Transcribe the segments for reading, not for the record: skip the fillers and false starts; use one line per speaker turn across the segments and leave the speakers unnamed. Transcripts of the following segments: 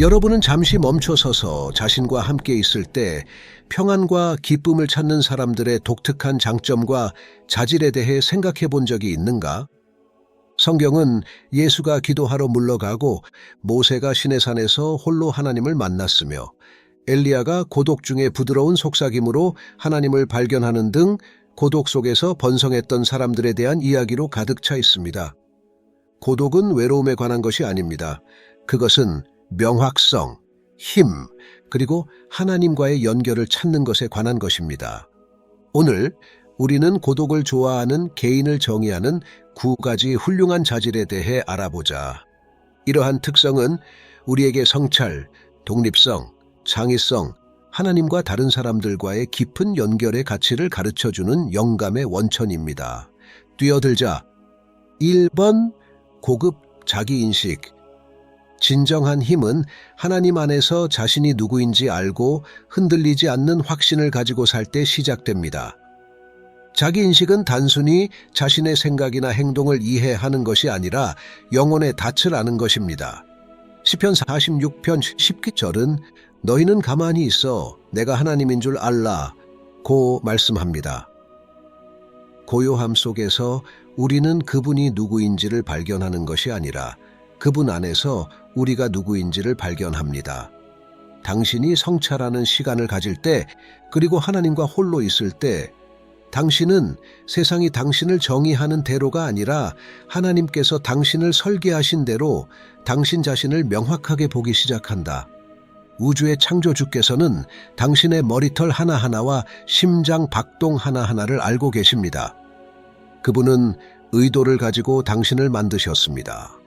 여러분은 잠시 멈춰서서 자신과 함께 있을 때 평안과 기쁨을 찾는 사람들의 독특한 장점과 자질에 대해 생각해 본 적이 있는가? 성경은 예수가 기도하러 물러가고 모세가 시내산에서 홀로 하나님을 만났으며 엘리야가 고독 중에 부드러운 속삭임으로 하나님을 발견하는 등 고독 속에서 번성했던 사람들에 대한 이야기로 가득 차 있습니다. 고독은 외로움에 관한 것이 아닙니다. 그것은 명확성, 힘, 그리고 하나님과의 연결을 찾는 것에 관한 것입니다. 오늘 우리는 고독을 좋아하는 개인을 정의하는 9가지 훌륭한 자질에 대해 알아보자. 이러한 특성은 우리에게 성찰, 독립성, 창의성, 하나님과 다른 사람들과의 깊은 연결의 가치를 가르쳐주는 영감의 원천입니다. 뛰어들자. 1번, 고급 자기인식. 진정한 힘은 하나님 안에서 자신이 누구인지 알고 흔들리지 않는 확신을 가지고 살 때 시작됩니다. 자기인식은 단순히 자신의 생각이나 행동을 이해하는 것이 아니라 영혼의 닻을 아는 것입니다. 시편 46편 10절은 너희는 가만히 있어 내가 하나님인 줄 알라 고 말씀합니다. 고요함 속에서 우리는 그분이 누구인지를 발견하는 것이 아니라 그분 안에서 우리가 누구인지를 발견합니다. 당신이 성찰하는 시간을 가질 때, 그리고 하나님과 홀로 있을 때, 당신은 세상이 당신을 정의하는 대로가 아니라 하나님께서 당신을 설계하신 대로 당신 자신을 명확하게 보기 시작한다. 우주의 창조주께서는 당신의 머리털 하나하나와 심장 박동 하나하나를 알고 계십니다. 그분은 의도를 가지고 당신을 만드셨습니다.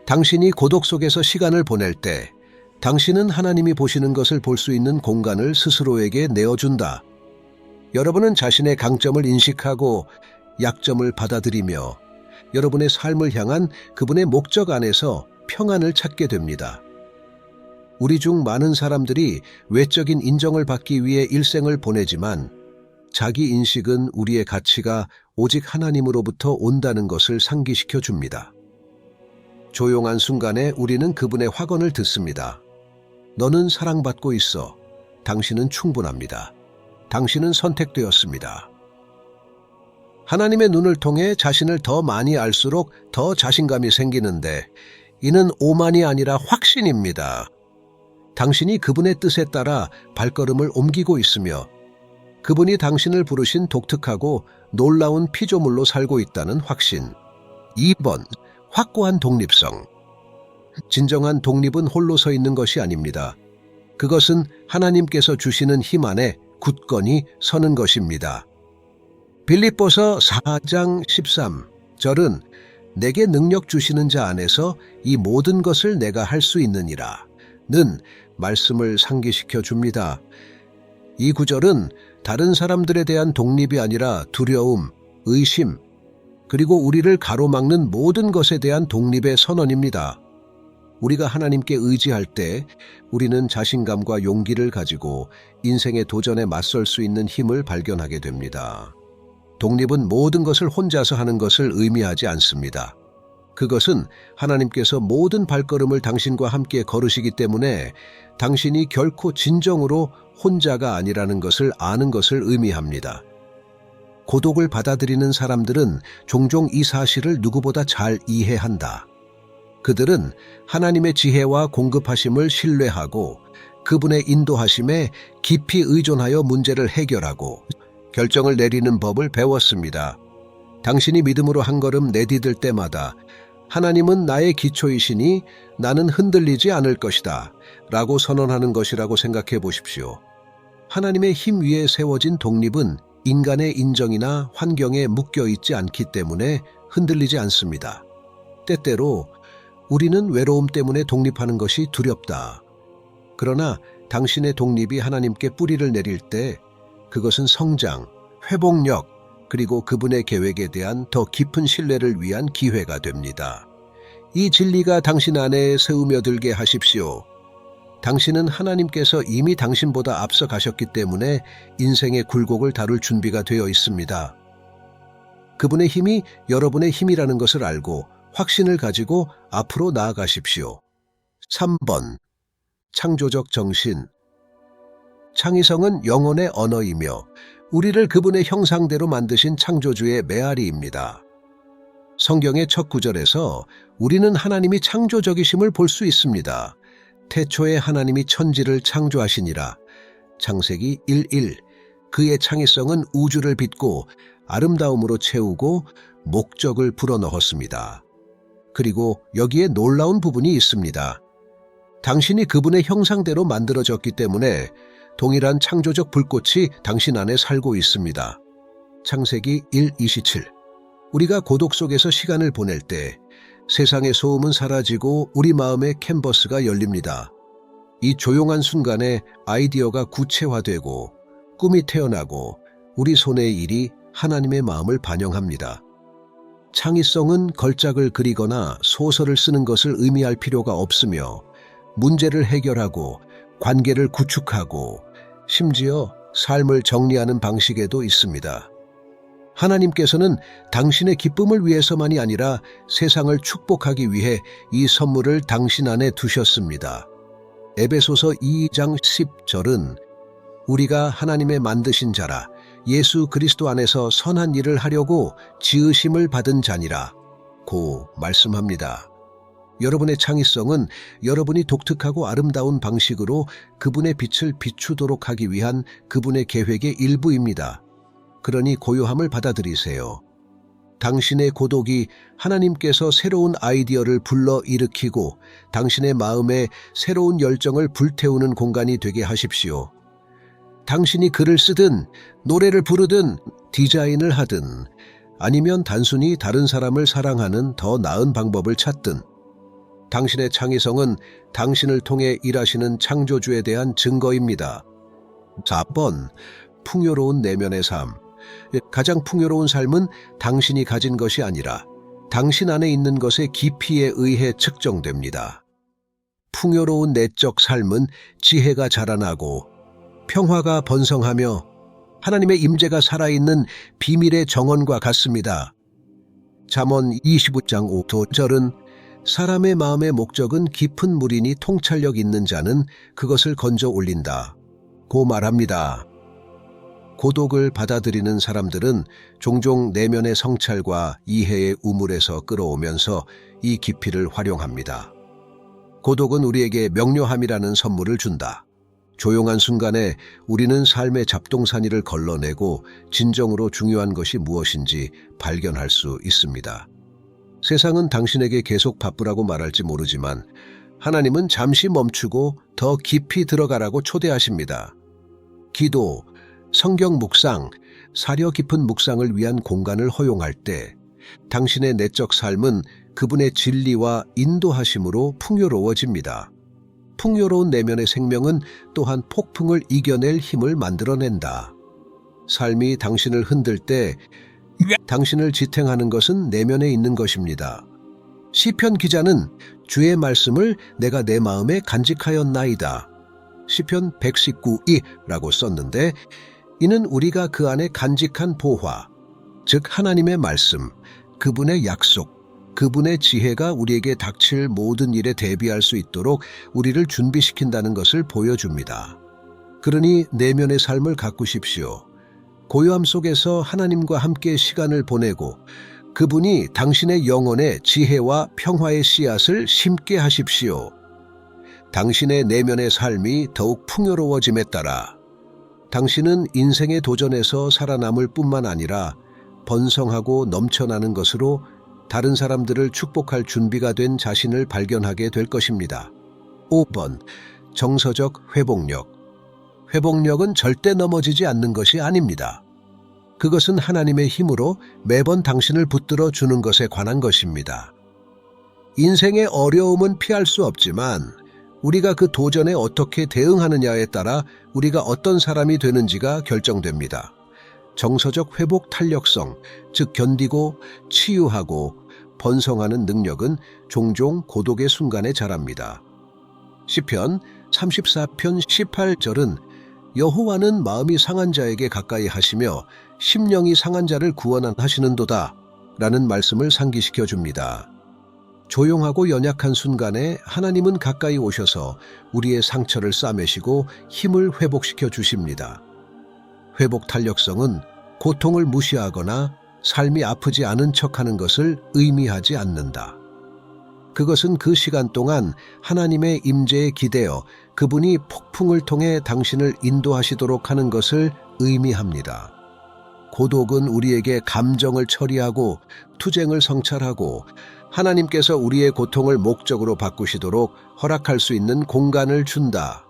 당신이 고독 속에서 시간을 보낼 때 당신은 하나님이 보시는 것을 볼 수 있는 공간을 스스로에게 내어준다. 여러분은 자신의 강점을 인식하고 약점을 받아들이며 여러분의 삶을 향한 그분의 목적 안에서 평안을 찾게 됩니다. 우리 중 많은 사람들이 외적인 인정을 받기 위해 일생을 보내지만 자기 인식은 우리의 가치가 오직 하나님으로부터 온다는 것을 상기시켜 줍니다. 조용한 순간에 우리는 그분의 확언을 듣습니다. 너는 사랑받고 있어. 당신은 충분합니다. 당신은 선택되었습니다. 하나님의 눈을 통해 자신을 더 많이 알수록 더 자신감이 생기는데 이는 오만이 아니라 확신입니다. 당신이 그분의 뜻에 따라 발걸음을 옮기고 있으며 그분이 당신을 부르신 독특하고 놀라운 피조물로 살고 있다는 확신. 2번, 확고한 독립성. 진정한 독립은 홀로 서 있는 것이 아닙니다. 그것은 하나님께서 주시는 힘 안에 굳건히 서는 것입니다. 빌립보서 4장 13절은 내게 능력 주시는 자 안에서 이 모든 것을 내가 할 수 있느니라 는 말씀을 상기시켜 줍니다. 이 구절은 다른 사람들에 대한 독립이 아니라 두려움, 의심, 그리고 우리를 가로막는 모든 것에 대한 독립의 선언입니다. 우리가 하나님께 의지할 때 우리는 자신감과 용기를 가지고 인생의 도전에 맞설 수 있는 힘을 발견하게 됩니다. 독립은 모든 것을 혼자서 하는 것을 의미하지 않습니다. 그것은 하나님께서 모든 발걸음을 당신과 함께 걸으시기 때문에 당신이 결코 진정으로 혼자가 아니라는 것을 아는 것을 의미합니다. 고독을 받아들이는 사람들은 종종 이 사실을 누구보다 잘 이해한다. 그들은 하나님의 지혜와 공급하심을 신뢰하고 그분의 인도하심에 깊이 의존하여 문제를 해결하고 결정을 내리는 법을 배웠습니다. 당신이 믿음으로 한 걸음 내디딜 때마다 하나님은 나의 기초이시니 나는 흔들리지 않을 것이다 라고 선언하는 것이라고 생각해 보십시오. 하나님의 힘 위에 세워진 독립은 인간의 인정이나 환경에 묶여 있지 않기 때문에 흔들리지 않습니다. 때때로 우리는 외로움 때문에 독립하는 것이 두렵다. 그러나 당신의 독립이 하나님께 뿌리를 내릴 때 그것은 성장, 회복력, 그리고 그분의 계획에 대한 더 깊은 신뢰를 위한 기회가 됩니다. 이 진리가 당신 안에 스며들게 하십시오. 당신은 하나님께서 이미 당신보다 앞서 가셨기 때문에 인생의 굴곡을 다룰 준비가 되어 있습니다. 그분의 힘이 여러분의 힘이라는 것을 알고 확신을 가지고 앞으로 나아가십시오. 3번, 창조적 정신. 창의성은 영혼의 언어이며 우리를 그분의 형상대로 만드신 창조주의 메아리입니다. 성경의 첫 구절에서 우리는 하나님이 창조적이심을 볼 수 있습니다. 태초에 하나님이 천지를 창조하시니라. 창세기 1:1. 그의 창의성은 우주를 빚고 아름다움으로 채우고 목적을 불어넣었습니다. 그리고 여기에 놀라운 부분이 있습니다. 당신이 그분의 형상대로 만들어졌기 때문에 동일한 창조적 불꽃이 당신 안에 살고 있습니다. 창세기 1:27. 우리가 고독 속에서 시간을 보낼 때 세상의 소음은 사라지고 우리 마음의 캔버스가 열립니다. 이 조용한 순간에 아이디어가 구체화되고 꿈이 태어나고 우리 손의 일이 하나님의 마음을 반영합니다. 창의성은 걸작을 그리거나 소설을 쓰는 것을 의미할 필요가 없으며 문제를 해결하고 관계를 구축하고 심지어 삶을 정리하는 방식에도 있습니다. 하나님께서는 당신의 기쁨을 위해서만이 아니라 세상을 축복하기 위해 이 선물을 당신 안에 두셨습니다. 에베소서 2장 10절은 우리가 하나님의 만드신 자라 예수 그리스도 안에서 선한 일을 하려고 지으심을 받은 자니라 고 말씀합니다. 여러분의 창의성은 여러분이 독특하고 아름다운 방식으로 그분의 빛을 비추도록 하기 위한 그분의 계획의 일부입니다. 그러니 고요함을 받아들이세요. 당신의 고독이 하나님께서 새로운 아이디어를 불러일으키고 당신의 마음에 새로운 열정을 불태우는 공간이 되게 하십시오. 당신이 글을 쓰든 노래를 부르든 디자인을 하든 아니면 단순히 다른 사람을 사랑하는 더 나은 방법을 찾든 당신의 창의성은 당신을 통해 일하시는 창조주에 대한 증거입니다. 4번, 풍요로운 내면의 삶. 가장 풍요로운 삶은 당신이 가진 것이 아니라 당신 안에 있는 것의 깊이에 의해 측정됩니다. 풍요로운 내적 삶은 지혜가 자라나고 평화가 번성하며 하나님의 임재가 살아있는 비밀의 정원과 같습니다. 잠언 25장 5절은 사람의 마음의 목적은 깊은 물이니 통찰력 있는 자는 그것을 건져 올린다 고 말합니다. 고독을 받아들이는 사람들은 종종 내면의 성찰과 이해의 우물에서 끌어오면서 이 깊이를 활용합니다. 고독은 우리에게 명료함이라는 선물을 준다. 조용한 순간에 우리는 삶의 잡동사니를 걸러내고 진정으로 중요한 것이 무엇인지 발견할 수 있습니다. 세상은 당신에게 계속 바쁘라고 말할지 모르지만 하나님은 잠시 멈추고 더 깊이 들어가라고 초대하십니다. 기도, 성경 묵상, 사려 깊은 묵상을 위한 공간을 허용할 때 당신의 내적 삶은 그분의 진리와 인도하심으로 풍요로워집니다. 풍요로운 내면의 생명은 또한 폭풍을 이겨낼 힘을 만들어낸다. 삶이 당신을 흔들 때 당신을 지탱하는 것은 내면에 있는 것입니다. 시편 기자는 주의 말씀을 내가 내 마음에 간직하였나이다. 시편 119라고 썼는데 이는 우리가 그 안에 간직한 보화, 즉 하나님의 말씀, 그분의 약속, 그분의 지혜가 우리에게 닥칠 모든 일에 대비할 수 있도록 우리를 준비시킨다는 것을 보여줍니다. 그러니 내면의 삶을 가꾸십시오. 고요함 속에서 하나님과 함께 시간을 보내고 그분이 당신의 영혼에 지혜와 평화의 씨앗을 심게 하십시오. 당신의 내면의 삶이 더욱 풍요로워짐에 따라 당신은 인생의 도전에서 살아남을 뿐만 아니라 번성하고 넘쳐나는 것으로 다른 사람들을 축복할 준비가 된 자신을 발견하게 될 것입니다. 5번, 정서적 회복력. 회복력은 절대 넘어지지 않는 것이 아닙니다. 그것은 하나님의 힘으로 매번 당신을 붙들어 주는 것에 관한 것입니다. 인생의 어려움은 피할 수 없지만 우리가 그 도전에 어떻게 대응하느냐에 따라 우리가 어떤 사람이 되는지가 결정됩니다. 정서적 회복 탄력성, 즉 견디고 치유하고 번성하는 능력은 종종 고독의 순간에 자랍니다. 시편 34편 18절은 여호와는 마음이 상한 자에게 가까이 하시며 심령이 상한 자를 구원하시는도다 라는 말씀을 상기시켜 줍니다. 조용하고 연약한 순간에 하나님은 가까이 오셔서 우리의 상처를 싸매시고 힘을 회복시켜 주십니다. 회복 탄력성은 고통을 무시하거나 삶이 아프지 않은 척하는 것을 의미하지 않는다. 그것은 그 시간 동안 하나님의 임재에 기대어 그분이 폭풍을 통해 당신을 인도하시도록 하는 것을 의미합니다. 고독은 우리에게 감정을 처리하고 투쟁을 성찰하고 하나님께서 우리의 고통을 목적으로 바꾸시도록 허락할 수 있는 공간을 준다.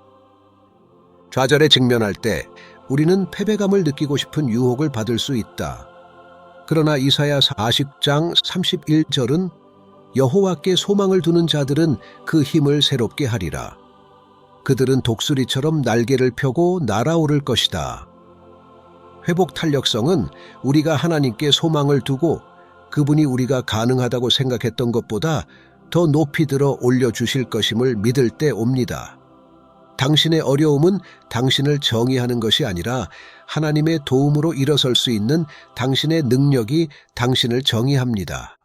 좌절에 직면할 때 우리는 패배감을 느끼고 싶은 유혹을 받을 수 있다. 그러나 이사야 40장 31절은 여호와께 소망을 두는 자들은 그 힘을 새롭게 하리라. 그들은 독수리처럼 날개를 펴고 날아오를 것이다. 회복 탄력성은 우리가 하나님께 소망을 두고 그분이 우리가 가능하다고 생각했던 것보다 더 높이 들어 올려주실 것임을 믿을 때 옵니다. 당신의 어려움은 당신을 정의하는 것이 아니라 하나님의 도움으로 일어설 수 있는 당신의 능력이 당신을 정의합니다.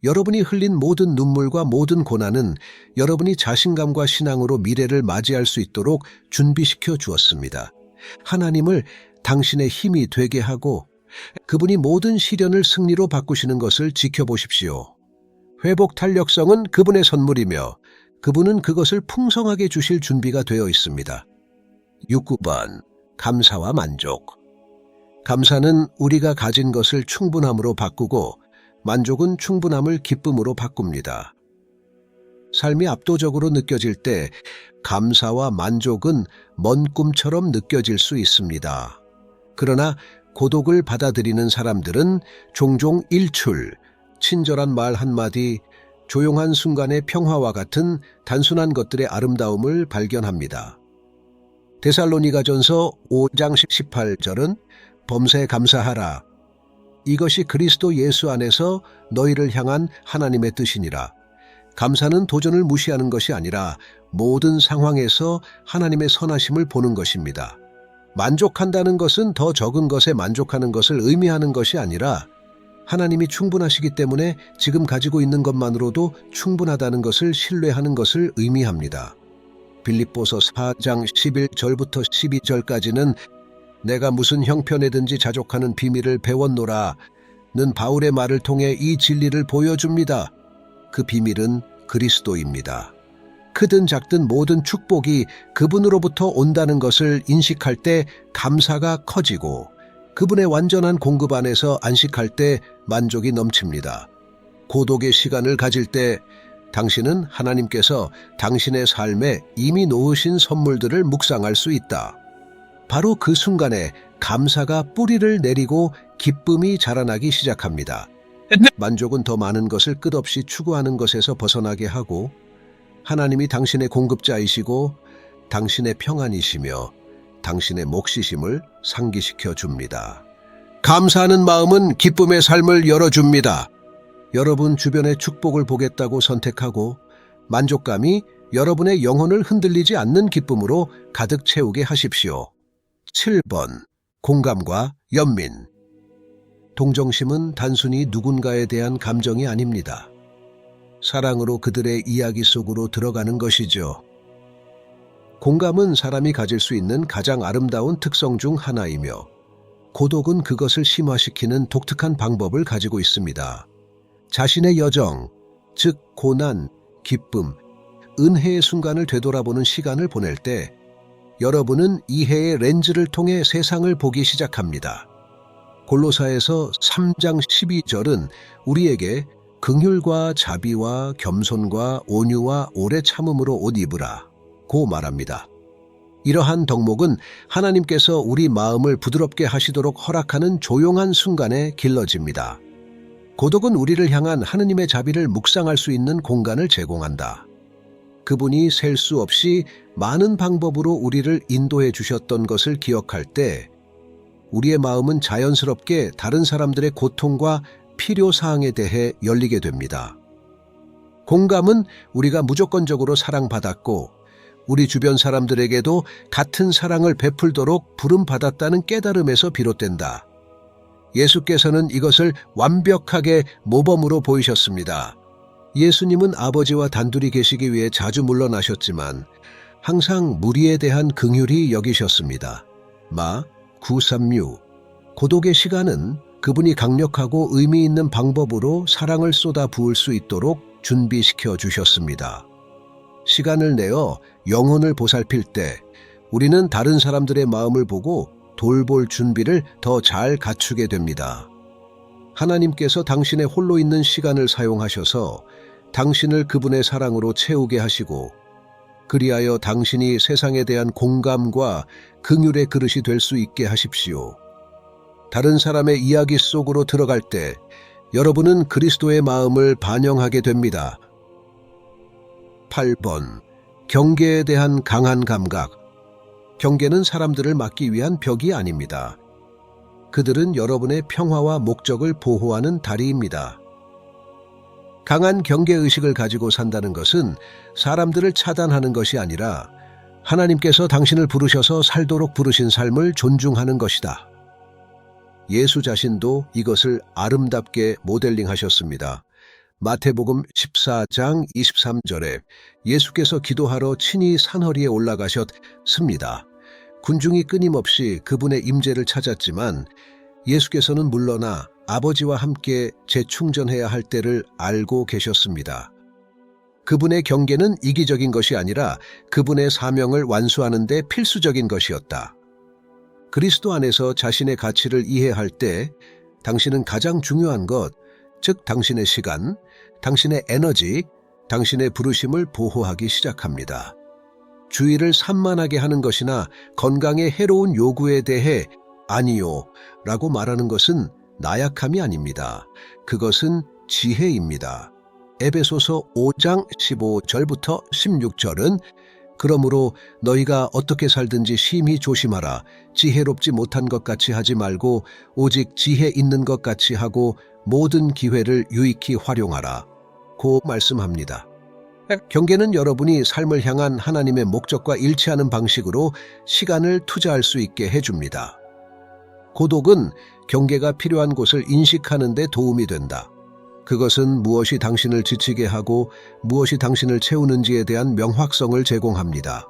여러분이 흘린 모든 눈물과 모든 고난은 여러분이 자신감과 신앙으로 미래를 맞이할 수 있도록 준비시켜 주었습니다. 하나님을 당신의 힘이 되게 하고 그분이 모든 시련을 승리로 바꾸시는 것을 지켜보십시오. 회복 탄력성은 그분의 선물이며 그분은 그것을 풍성하게 주실 준비가 되어 있습니다. 6번 감사와 만족. 감사는 우리가 가진 것을 충분함으로 바꾸고 만족은 충분함을 기쁨으로 바꿉니다. 삶이 압도적으로 느껴질 때 감사와 만족은 먼 꿈처럼 느껴질 수 있습니다. 그러나 고독을 받아들이는 사람들은 종종 일출, 친절한 말 한마디, 조용한 순간의 평화와 같은 단순한 것들의 아름다움을 발견합니다. 데살로니가전서 5장 18절은 범사에 감사하라. 이것이 그리스도 예수 안에서 너희를 향한 하나님의 뜻이니라. 감사는 도전을 무시하는 것이 아니라 모든 상황에서 하나님의 선하심을 보는 것입니다. 만족한다는 것은 더 적은 것에 만족하는 것을 의미하는 것이 아니라 하나님이 충분하시기 때문에 지금 가지고 있는 것만으로도 충분하다는 것을 신뢰하는 것을 의미합니다. 빌립보서 4장 11절부터 12절까지는 내가 무슨 형편에든지 자족하는 비밀을 배웠노라. 는 바울의 말을 통해 이 진리를 보여줍니다. 그 비밀은 그리스도입니다. 크든 작든 모든 축복이 그분으로부터 온다는 것을 인식할 때 감사가 커지고 그분의 완전한 공급 안에서 안식할 때 만족이 넘칩니다. 고독의 시간을 가질 때 당신은 하나님께서 당신의 삶에 이미 놓으신 선물들을 묵상할 수 있다. 바로 그 순간에 감사가 뿌리를 내리고 기쁨이 자라나기 시작합니다. 만족은 더 많은 것을 끝없이 추구하는 것에서 벗어나게 하고 하나님이 당신의 공급자이시고 당신의 평안이시며 당신의 몫이심을 상기시켜 줍니다. 감사하는 마음은 기쁨의 삶을 열어줍니다. 여러분 주변의 축복을 보겠다고 선택하고 만족감이 여러분의 영혼을 흔들리지 않는 기쁨으로 가득 채우게 하십시오. 7번 공감과 연민. 동정심은 단순히 누군가에 대한 감정이 아닙니다. 사랑으로 그들의 이야기 속으로 들어가는 것이죠. 공감은 사람이 가질 수 있는 가장 아름다운 특성 중 하나이며 고독은 그것을 심화시키는 독특한 방법을 가지고 있습니다. 자신의 여정, 즉 고난, 기쁨, 은혜의 순간을 되돌아보는 시간을 보낼 때 여러분은 이해의 렌즈를 통해 세상을 보기 시작합니다. 골로사에서 3장 12절은 우리에게 긍휼과 자비와 겸손과 온유와 오래 참음으로 옷 입으라 고 말합니다. 이러한 덕목은 하나님께서 우리 마음을 부드럽게 하시도록 허락하는 조용한 순간에 길러집니다. 고독은 우리를 향한 하느님의 자비를 묵상할 수 있는 공간을 제공한다. 그분이 셀 수 없이 많은 방법으로 우리를 인도해 주셨던 것을 기억할 때 우리의 마음은 자연스럽게 다른 사람들의 고통과 필요사항에 대해 열리게 됩니다. 공감은 우리가 무조건적으로 사랑받았고 우리 주변 사람들에게도 같은 사랑을 베풀도록 부름받았다는 깨달음에서 비롯된다. 예수께서는 이것을 완벽하게 모범으로 보이셨습니다. 예수님은 아버지와 단둘이 계시기 위해 자주 물러나셨지만 항상 무리에 대한 긍휼히 여기셨습니다. 마 936. 고독의 시간은 그분이 강력하고 의미 있는 방법으로 사랑을 쏟아 부을 수 있도록 준비시켜 주셨습니다. 시간을 내어 영혼을 보살필 때 우리는 다른 사람들의 마음을 보고 돌볼 준비를 더 잘 갖추게 됩니다. 하나님께서 당신의 홀로 있는 시간을 사용하셔서 당신을 그분의 사랑으로 채우게 하시고 그리하여 당신이 세상에 대한 공감과 긍휼의 그릇이 될 수 있게 하십시오. 다른 사람의 이야기 속으로 들어갈 때 여러분은 그리스도의 마음을 반영하게 됩니다. 8번. 경계에 대한 강한 감각. 경계는 사람들을 막기 위한 벽이 아닙니다. 그들은 여러분의 평화와 목적을 보호하는 다리입니다. 강한 경계의식을 가지고 산다는 것은 사람들을 차단하는 것이 아니라 하나님께서 당신을 부르셔서 살도록 부르신 삶을 존중하는 것이다. 예수 자신도 이것을 아름답게 모델링하셨습니다. 마태복음 14장 23절에 예수께서 기도하러 친히 산허리에 올라가셨습니다. 군중이 끊임없이 그분의 임재를 찾았지만 예수께서는 물러나 아버지와 함께 재충전해야 할 때를 알고 계셨습니다. 그분의 경계는 이기적인 것이 아니라 그분의 사명을 완수하는 데 필수적인 것이었다. 그리스도 안에서 자신의 가치를 이해할 때 당신은 가장 중요한 것, 즉 당신의 시간, 당신의 에너지, 당신의 부르심을 보호하기 시작합니다. 주의를 산만하게 하는 것이나 건강에 해로운 요구에 대해 아니요 라고 말하는 것은 나약함이 아닙니다. 그것은 지혜입니다. 에베소서 5장 15절부터 16절은 그러므로 너희가 어떻게 살든지 심히 조심하라. 지혜롭지 못한 것 같이 하지 말고 오직 지혜 있는 것 같이 하고 모든 기회를 유익히 활용하라. 고 말씀합니다. 경계는 여러분이 삶을 향한 하나님의 목적과 일치하는 방식으로 시간을 투자할 수 있게 해줍니다. 고독은 경계가 필요한 곳을 인식하는 데 도움이 된다. 그것은 무엇이 당신을 지치게 하고 무엇이 당신을 채우는지에 대한 명확성을 제공합니다.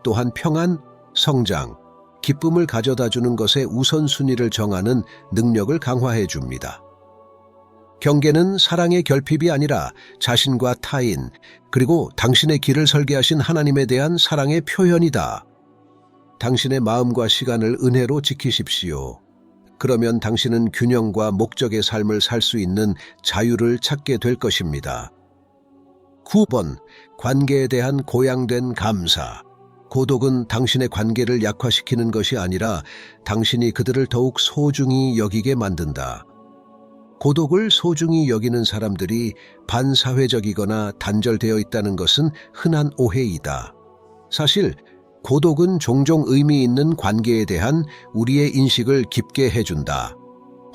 또한 평안, 성장, 기쁨을 가져다주는 것의 우선순위를 정하는 능력을 강화해 줍니다. 경계는 사랑의 결핍이 아니라 자신과 타인, 그리고 당신의 길을 설계하신 하나님에 대한 사랑의 표현이다. 당신의 마음과 시간을 은혜로 지키십시오. 그러면 당신은 균형과 목적의 삶을 살 수 있는 자유를 찾게 될 것입니다. 9번. 관계에 대한 고양된 감사. 고독은 당신의 관계를 약화시키는 것이 아니라 당신이 그들을 더욱 소중히 여기게 만든다. 고독을 소중히 여기는 사람들이 반사회적이거나 단절되어 있다는 것은 흔한 오해이다. 사실 고독은 종종 의미 있는 관계에 대한 우리의 인식을 깊게 해준다.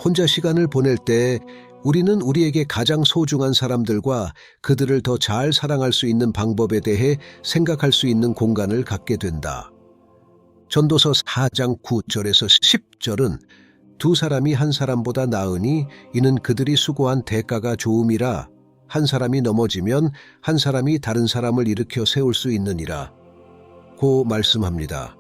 혼자 시간을 보낼 때 우리는 우리에게 가장 소중한 사람들과 그들을 더 잘 사랑할 수 있는 방법에 대해 생각할 수 있는 공간을 갖게 된다. 전도서 4장 9절에서 10절은 두 사람이 한 사람보다 나으니 이는 그들이 수고한 대가가 좋음이라. 한 사람이 넘어지면 한 사람이 다른 사람을 일으켜 세울 수 있느니라. 고 말씀합니다.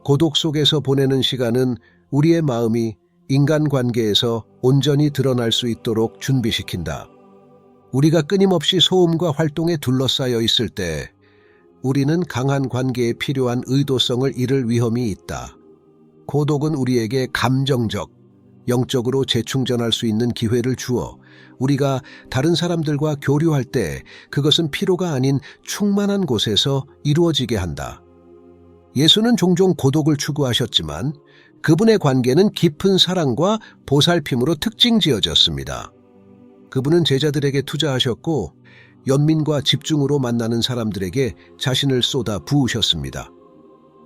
고독 속에서 보내는 시간은 우리의 마음이 인간관계에서 온전히 드러날 수 있도록 준비시킨다. 우리가 끊임없이 소음과 활동에 둘러싸여 있을 때 우리는 강한 관계에 필요한 의도성을 잃을 위험이 있다. 고독은 우리에게 감정적, 영적으로 재충전할 수 있는 기회를 주어 우리가 다른 사람들과 교류할 때 그것은 피로가 아닌 충만한 곳에서 이루어지게 한다. 예수는 종종 고독을 추구하셨지만 그분의 관계는 깊은 사랑과 보살핌으로 특징지어졌습니다. 그분은 제자들에게 투자하셨고 연민과 집중으로 만나는 사람들에게 자신을 쏟아 부으셨습니다.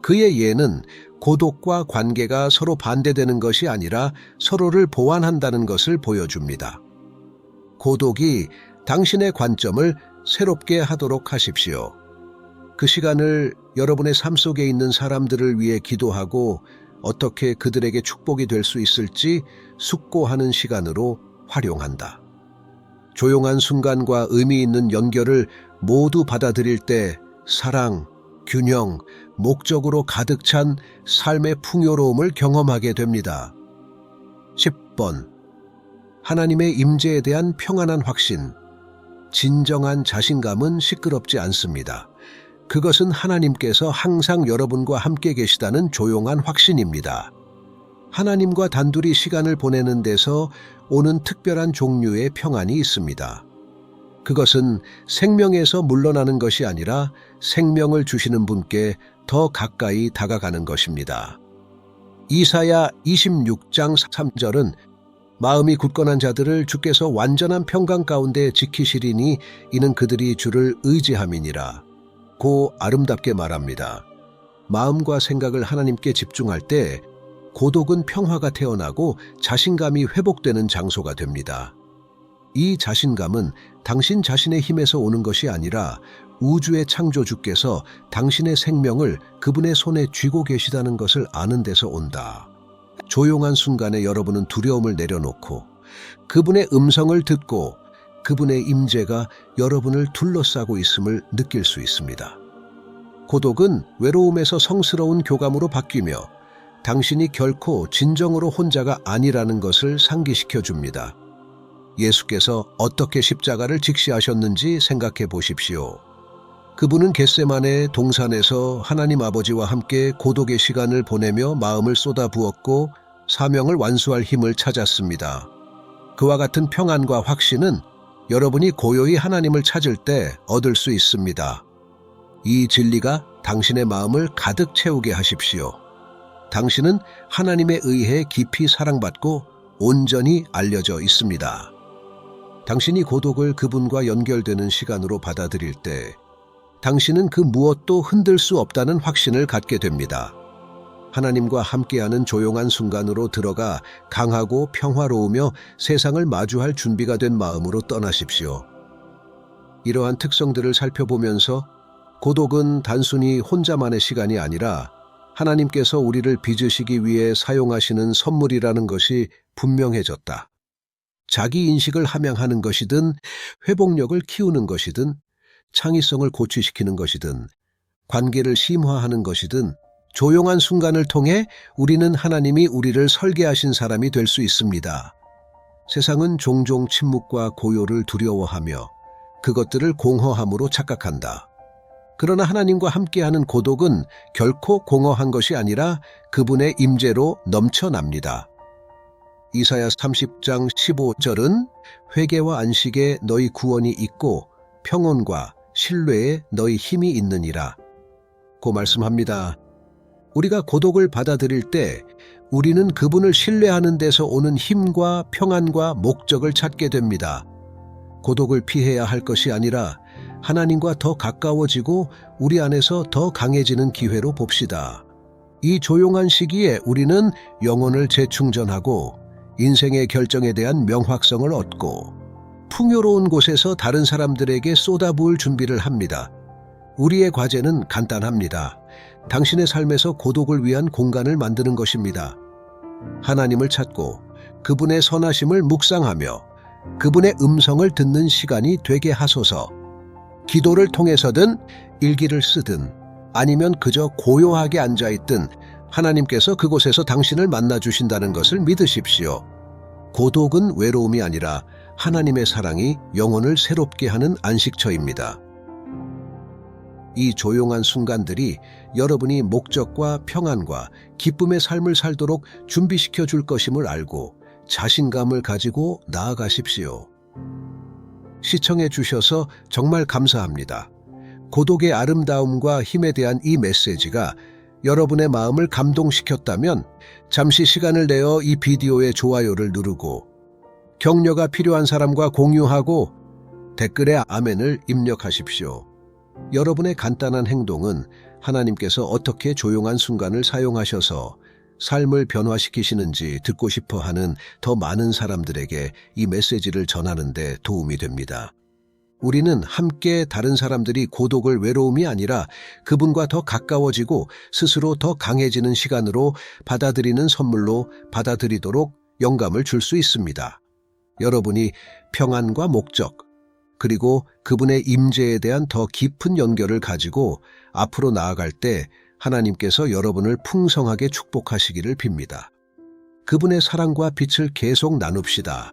그의 예는 고독과 관계가 서로 반대되는 것이 아니라 서로를 보완한다는 것을 보여줍니다. 고독이 당신의 관점을 새롭게 하도록 하십시오. 그 시간을 여러분의 삶 속에 있는 사람들을 위해 기도하고 어떻게 그들에게 축복이 될 수 있을지 숙고하는 시간으로 활용한다. 조용한 순간과 의미 있는 연결을 모두 받아들일 때 사랑, 균형, 목적으로 가득 찬 삶의 풍요로움을 경험하게 됩니다. 10번. 하나님의 임재에 대한 평안한 확신. 진정한 자신감은 시끄럽지 않습니다. 그것은 하나님께서 항상 여러분과 함께 계시다는 조용한 확신입니다. 하나님과 단둘이 시간을 보내는 데서 오는 특별한 종류의 평안이 있습니다. 그것은 생명에서 물러나는 것이 아니라 생명을 주시는 분께 더 가까이 다가가는 것입니다. 이사야 26장 3절은 마음이 굳건한 자들을 주께서 완전한 평강 가운데 지키시리니 이는 그들이 주를 의지함이니라 고 아름답게 말합니다. 마음과 생각을 하나님께 집중할 때 고독은 평화가 태어나고 자신감이 회복되는 장소가 됩니다. 이 자신감은 당신 자신의 힘에서 오는 것이 아니라 우주의 창조주께서 당신의 생명을 그분의 손에 쥐고 계시다는 것을 아는 데서 온다. 조용한 순간에 여러분은 두려움을 내려놓고 그분의 음성을 듣고 그분의 임재가 여러분을 둘러싸고 있음을 느낄 수 있습니다. 고독은 외로움에서 성스러운 교감으로 바뀌며 당신이 결코 진정으로 혼자가 아니라는 것을 상기시켜 줍니다. 예수께서 어떻게 십자가를 직시하셨는지 생각해 보십시오. 그분은 겟세마네 동산에서 하나님 아버지와 함께 고독의 시간을 보내며 마음을 쏟아부었고 사명을 완수할 힘을 찾았습니다. 그와 같은 평안과 확신은 여러분이 고요히 하나님을 찾을 때 얻을 수 있습니다. 이 진리가 당신의 마음을 가득 채우게 하십시오. 당신은 하나님에 의해 깊이 사랑받고 온전히 알려져 있습니다. 당신이 고독을 그분과 연결되는 시간으로 받아들일 때 당신은 그 무엇도 흔들 수 없다는 확신을 갖게 됩니다. 하나님과 함께하는 조용한 순간으로 들어가 강하고 평화로우며 세상을 마주할 준비가 된 마음으로 떠나십시오. 이러한 특성들을 살펴보면서 고독은 단순히 혼자만의 시간이 아니라 하나님께서 우리를 빚으시기 위해 사용하시는 선물이라는 것이 분명해졌다. 자기 인식을 함양하는 것이든 회복력을 키우는 것이든 창의성을 고취시키는 것이든 관계를 심화하는 것이든 조용한 순간을 통해 우리는 하나님이 우리를 설계하신 사람이 될 수 있습니다. 세상은 종종 침묵과 고요를 두려워하며 그것들을 공허함으로 착각한다. 그러나 하나님과 함께하는 고독은 결코 공허한 것이 아니라 그분의 임재로 넘쳐납니다. 이사야 30장 15절은 회개와 안식에 너희 구원이 있고 평온과 신뢰에 너희 힘이 있느니라 고 말씀합니다. 우리가 고독을 받아들일 때 우리는 그분을 신뢰하는 데서 오는 힘과 평안과 목적을 찾게 됩니다. 고독을 피해야 할 것이 아니라 하나님과 더 가까워지고 우리 안에서 더 강해지는 기회로 봅시다. 이 조용한 시기에 우리는 영혼을 재충전하고 인생의 결정에 대한 명확성을 얻고 풍요로운 곳에서 다른 사람들에게 쏟아부을 준비를 합니다. 우리의 과제는 간단합니다. 당신의 삶에서 고독을 위한 공간을 만드는 것입니다. 하나님을 찾고 그분의 선하심을 묵상하며 그분의 음성을 듣는 시간이 되게 하소서. 기도를 통해서든 일기를 쓰든 아니면 그저 고요하게 앉아있든 하나님께서 그곳에서 당신을 만나주신다는 것을 믿으십시오. 고독은 외로움이 아니라 하나님의 사랑이 영혼을 새롭게 하는 안식처입니다. 이 조용한 순간들이 여러분이 목적과 평안과 기쁨의 삶을 살도록 준비시켜 줄 것임을 알고 자신감을 가지고 나아가십시오. 시청해 주셔서 정말 감사합니다. 고독의 아름다움과 힘에 대한 이 메시지가 여러분의 마음을 감동시켰다면 잠시 시간을 내어 이 비디오의 좋아요를 누르고 격려가 필요한 사람과 공유하고 댓글에 아멘을 입력하십시오. 여러분의 간단한 행동은 하나님께서 어떻게 조용한 순간을 사용하셔서 삶을 변화시키시는지 듣고 싶어 하는 더 많은 사람들에게 이 메시지를 전하는 데 도움이 됩니다. 우리는 함께 다른 사람들이 고독을 외로움이 아니라 그분과 더 가까워지고 스스로 더 강해지는 시간으로 받아들이는 선물로 받아들이도록 영감을 줄 수 있습니다. 여러분이 평안과 목적, 그리고 그분의 임재에 대한 더 깊은 연결을 가지고 앞으로 나아갈 때 하나님께서 여러분을 풍성하게 축복하시기를 빕니다. 그분의 사랑과 빛을 계속 나눕시다.